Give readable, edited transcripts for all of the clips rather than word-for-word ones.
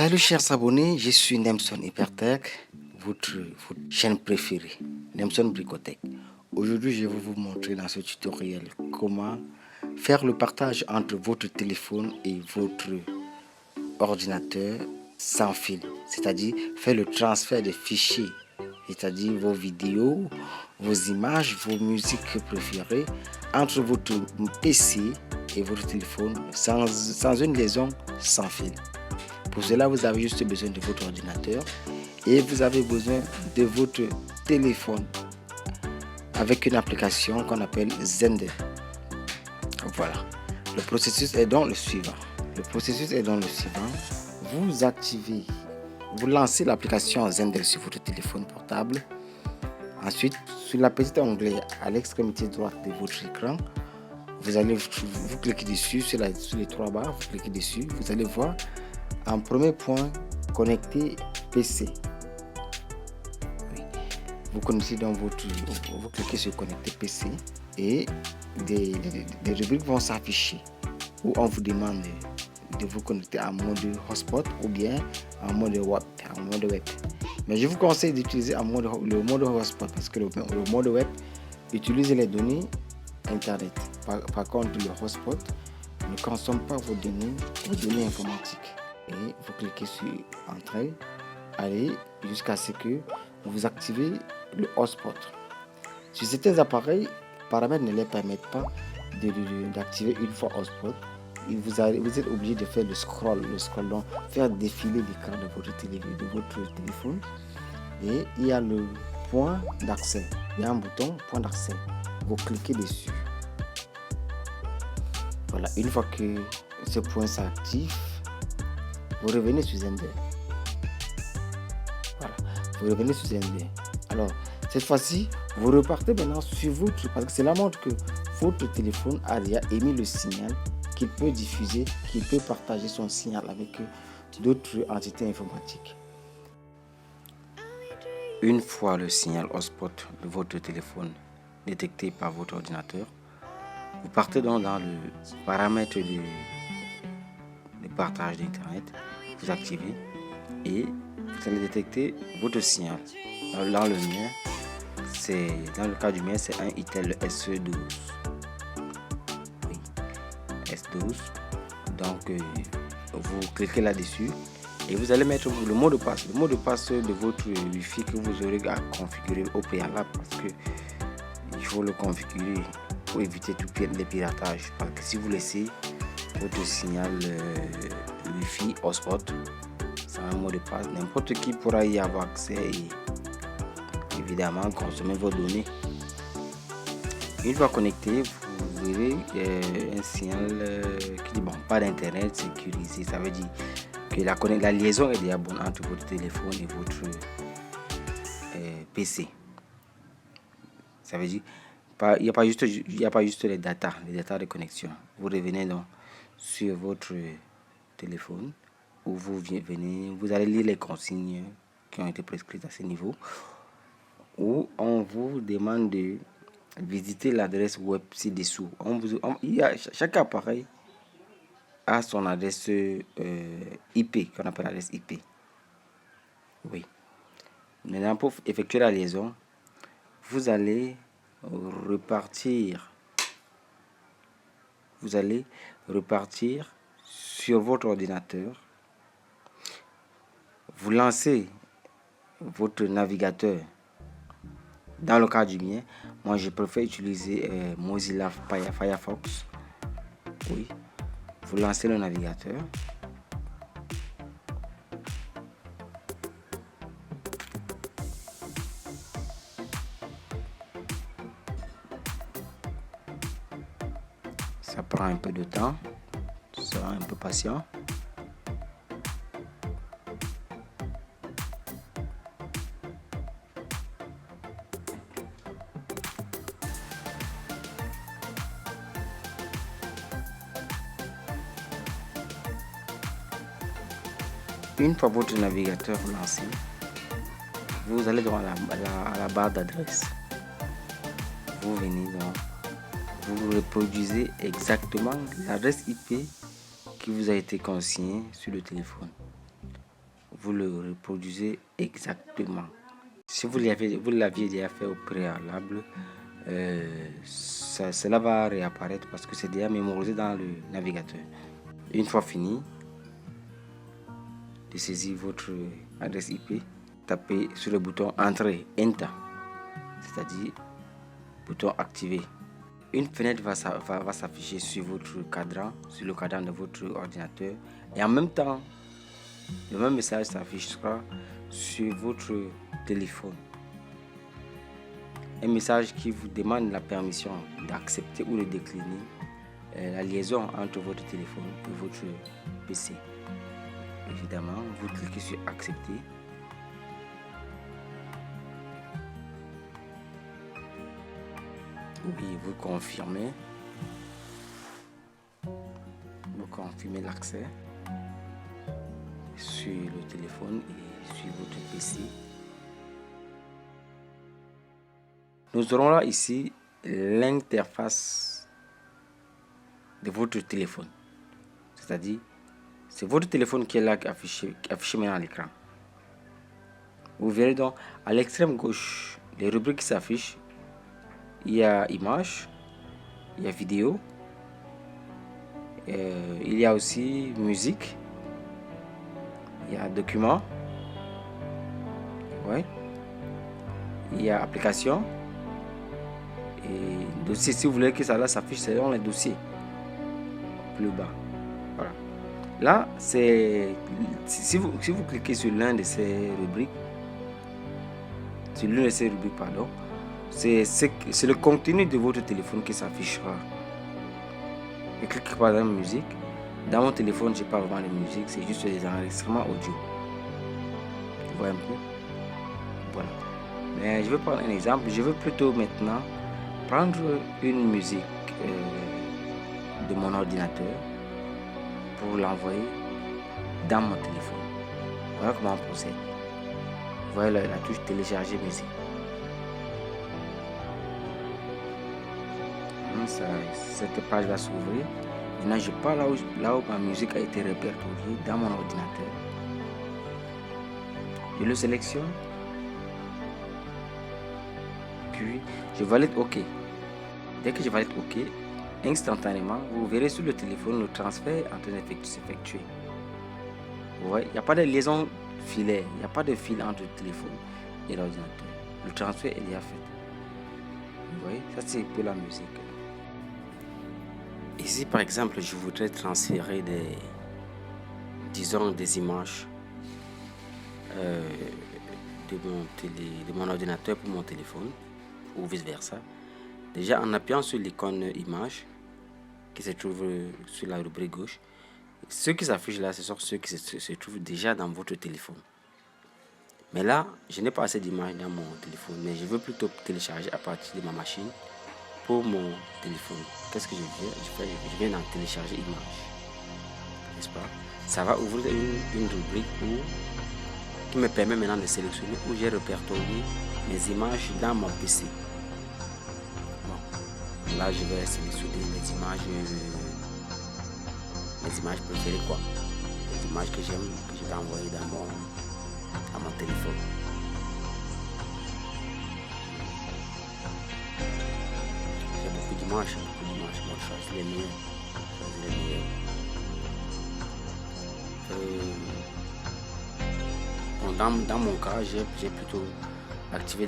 Salut chers abonnés, je suis Nemson Hypertech, votre chaîne préférée, Nemson Bricotech. Aujourd'hui, je vais vous montrer dans ce tutoriel comment faire le partage entre votre téléphone et votre ordinateur sans fil, c'est-à-dire faire le transfert des fichiers, c'est-à-dire vos vidéos, vos images, vos musiques préférées entre votre PC et votre téléphone sans une liaison sans fil. Pour cela, vous avez juste besoin de votre ordinateur et vous avez besoin de votre téléphone avec une application qu'on appelle Zender. Voilà. Le processus est donc le suivant. Vous activez, vous lancez l'application Zender sur votre téléphone portable. Ensuite, sur la petite onglet à l'extrémité droite de votre écran, vous cliquez dessus sur les trois barres, vous cliquez dessus, vous allez voir en premier point connecter PC. Oui. Vous connectez donc vous cliquez sur connecter PC et des rubriques vont s'afficher où on vous demande de vous connecter en mode hotspot ou bien en mode web. Mais je vous conseille d'utiliser le mode hotspot parce que le mode web utilise les données internet. Par contre, le hotspot ne consomme pas vos données informatiques. Et vous cliquez sur Entrée, allez jusqu'à ce que vous activez le hotspot. Sur certains appareils, les paramètres ne les permettent pas d'activer une fois hotspot. Vous êtes obligé de faire le scroll, donc faire défiler l'écran de votre téléphone. Et il y a le point d'accès. Il y a un bouton point d'accès. Vous cliquez dessus. Voilà, une fois que ce point s'active, vous revenez sur Zender. Voilà, vous revenez sur Zender. Alors, cette fois-ci, vous repartez maintenant sur parce que cela montre que votre téléphone a déjà émis le signal qu'il peut diffuser, qu'il peut partager son signal avec d'autres entités informatiques. Une fois le signal hotspot de votre téléphone détecté par votre ordinateur, vous partez donc dans le paramètre de partage d'Internet, vous activez et vous allez détecter votre signal. Dans le cas du mien, c'est un Itel SE12. Oui, S12. Donc, vous cliquez là-dessus et vous allez mettre le mot de passe. Le mot de passe de votre Wi-Fi que vous aurez à configurer au préalable parce que il faut le configurer pour éviter tout les piratages. Parce que si vous laissez votre signal Wi-Fi hotspot sans un mot de passe, n'importe qui pourra y avoir accès et évidemment consommer vos données. Une fois connecté, vous verrez un signal qui dit bon, pas d'internet sécurisé. Ça veut dire que la liaison est déjà bonne entre votre téléphone et votre PC. Ça veut dire il n'y a pas juste les datas de connexion. Vous revenez donc sur votre téléphone où vous allez lire les consignes qui ont été prescrites à ce niveau, où on vous demande de visiter l'adresse web ci-dessous. Chaque appareil a son adresse IP, qu'on appelle l'adresse IP. Oui. Maintenant, pour effectuer la liaison, vous allez repartir sur votre ordinateur. Vous lancez votre navigateur. Dans le cas du mien, moi je préfère utiliser Mozilla Firefox. Oui. Vous lancez le navigateur. Ça prend un peu de temps. Soyez un peu patient. Une fois votre navigateur lancé, vous allez dans la barre d'adresse. Vous venez donc, vous reproduisez exactement l'adresse IP qui vous a été consignée sur le téléphone. vous le reproduisez exactement. Si vous l'aviez déjà fait au préalable, cela va réapparaître parce que c'est déjà mémorisé dans le navigateur. Une fois fini de saisir votre adresse IP, tapez sur le bouton Entrée, Enter, c'est-à-dire bouton activé. Une fenêtre va s'afficher sur votre cadran, sur le cadran de votre ordinateur, et en même temps, le même message s'affichera sur votre téléphone. Un message qui vous demande la permission d'accepter ou de décliner la liaison entre votre téléphone et votre PC. Évidemment, vous cliquez sur accepter. Oui, vous confirmez l'accès sur le téléphone et sur votre PC. Nous aurons là ici l'interface de votre téléphone. C'est-à-dire, c'est votre téléphone qui est là affiché maintenant à l'écran. Vous verrez donc à l'extrême gauche les rubriques qui s'affichent. Il y a images, il y a vidéo, il y a aussi musique, il y a documents, ouais, il y a application et dossier. Si vous voulez que ça s'affiche selon les dossiers plus bas. Voilà. Là, c'est si vous cliquez sur l'une de ces rubriques, pardon, c'est le contenu de votre téléphone qui s'affichera. Je clique par exemple musique. Dans mon téléphone, je n'ai pas vraiment de musique, c'est juste des enregistrements audio. Vous voyez un peu? Voilà. Mais je vais prendre un exemple. Je veux plutôt maintenant prendre une musique de mon ordinateur pour l'envoyer dans mon téléphone. Voilà comment on procède. Vous voyez la touche télécharger musique. Cette page va s'ouvrir. Maintenant, je pars là où ma musique a été répertoriée dans mon ordinateur. Je le sélectionne. Puis, je valide OK. Dès que je valide OK, instantanément, vous verrez sur le téléphone le transfert en train de s'effectuer. Vous voyez, il n'y a pas de liaison filaire. Il n'y a pas de fil entre le téléphone et l'ordinateur. Le transfert est déjà fait. Vous voyez, ça c'est pour la musique. Ici, par exemple, je voudrais transférer des images de mon ordinateur pour mon téléphone ou vice versa. Déjà, en appuyant sur l'icône image qui se trouve sur la rubrique gauche, ceux qui s'affichent là, ce sont ceux qui se trouvent déjà dans votre téléphone. Mais là, je n'ai pas assez d'images dans mon téléphone, mais je veux plutôt télécharger à partir de ma machine pour mon téléphone. Qu'est-ce que je viens d'en télécharger image, n'est-ce pas? Ça va ouvrir une rubrique qui me permet maintenant de sélectionner où j'ai répertorié mes images dans mon PC. Bon, là je vais sélectionner mes images préférées, quoi. Les images que j'aime, que je vais envoyer dans mon téléphone. J'ai beaucoup d'images. Moi, je choisis les meilleures. Bon, dans mon cas, j'ai plutôt activé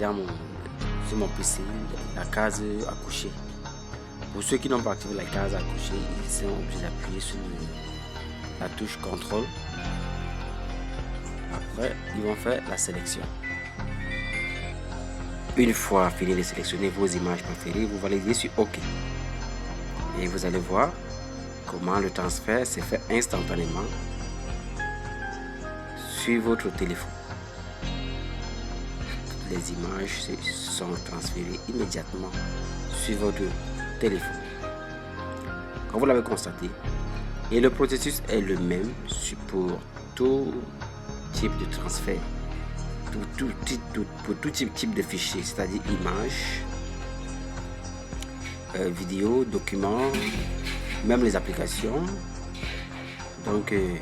sur mon PC la case à coucher. Pour ceux qui n'ont pas activé la case à coucher, ils sont obligés d'appuyer sur la touche contrôle. Après, ils vont faire la sélection. Une fois fini de sélectionner vos images préférées, vous validez sur OK. Et vous allez voir comment le transfert s'est fait instantanément sur votre téléphone. Toutes les images sont transférées immédiatement sur votre téléphone. Comme vous l'avez constaté, et le processus est le même pour tout type de transfert, pour tout type de fichier, c'est-à-dire images, vidéos, documents, même les applications. Donc le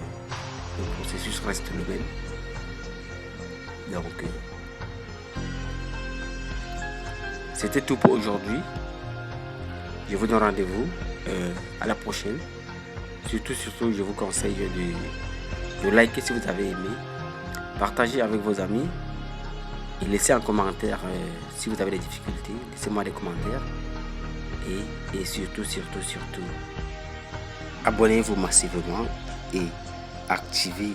processus reste le même. Donc, c'était tout pour aujourd'hui. Je vous donne rendez-vous à la prochaine. Surtout, je vous conseille de liker si vous avez aimé, partagez avec vos amis et laissez un commentaire si vous avez des difficultés. Laissez-moi des commentaires et surtout, abonnez-vous massivement et activez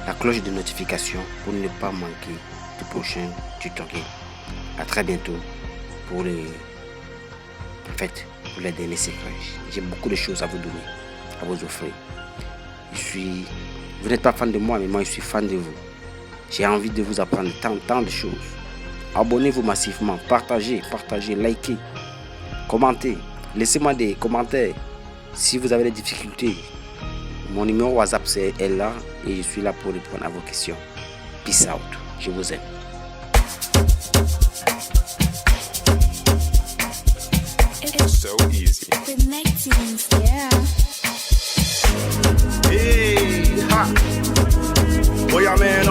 la cloche de notification pour ne pas manquer du prochain tutoriel. À très bientôt pour les derniers secrets. J'ai beaucoup de choses à vous donner, à vous offrir. Vous n'êtes pas fan de moi, mais moi je suis fan de vous. J'ai envie de vous apprendre tant de choses. Abonnez-vous massivement, partagez, likez, commentez. Laissez-moi des commentaires si vous avez des difficultés. Mon numéro WhatsApp est là et je suis là pour répondre à vos questions. Peace out. Je vous aime. It's so easy. Connecting, yeah. Hey, ha. Boy, I'm in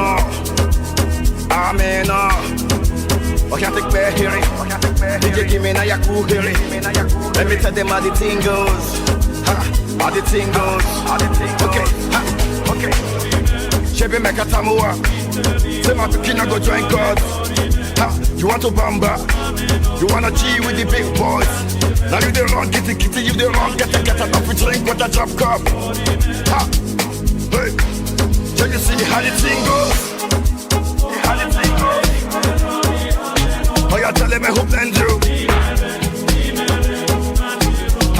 I can't take back hearing. DJ give me now your cool hearing. Let me tell them how the thing goes. How the thing goes. Okay, okay. Chebe make a tamua. Say my picking I go join God. You want to bamba? You wanna G with the big boys? Now you the wrong, get it, you the wrong, get a coffee drink with a drop cup. Hey, so you see how the thing goes? How the thing goes? Oh, you tell me who blend you?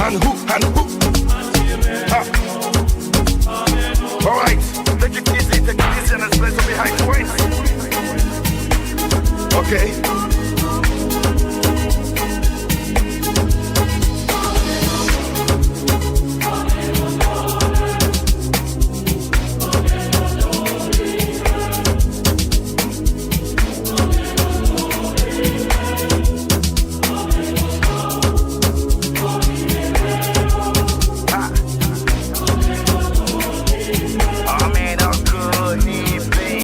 And who? Alright, take it easy and let's play some behind the wings. Okay.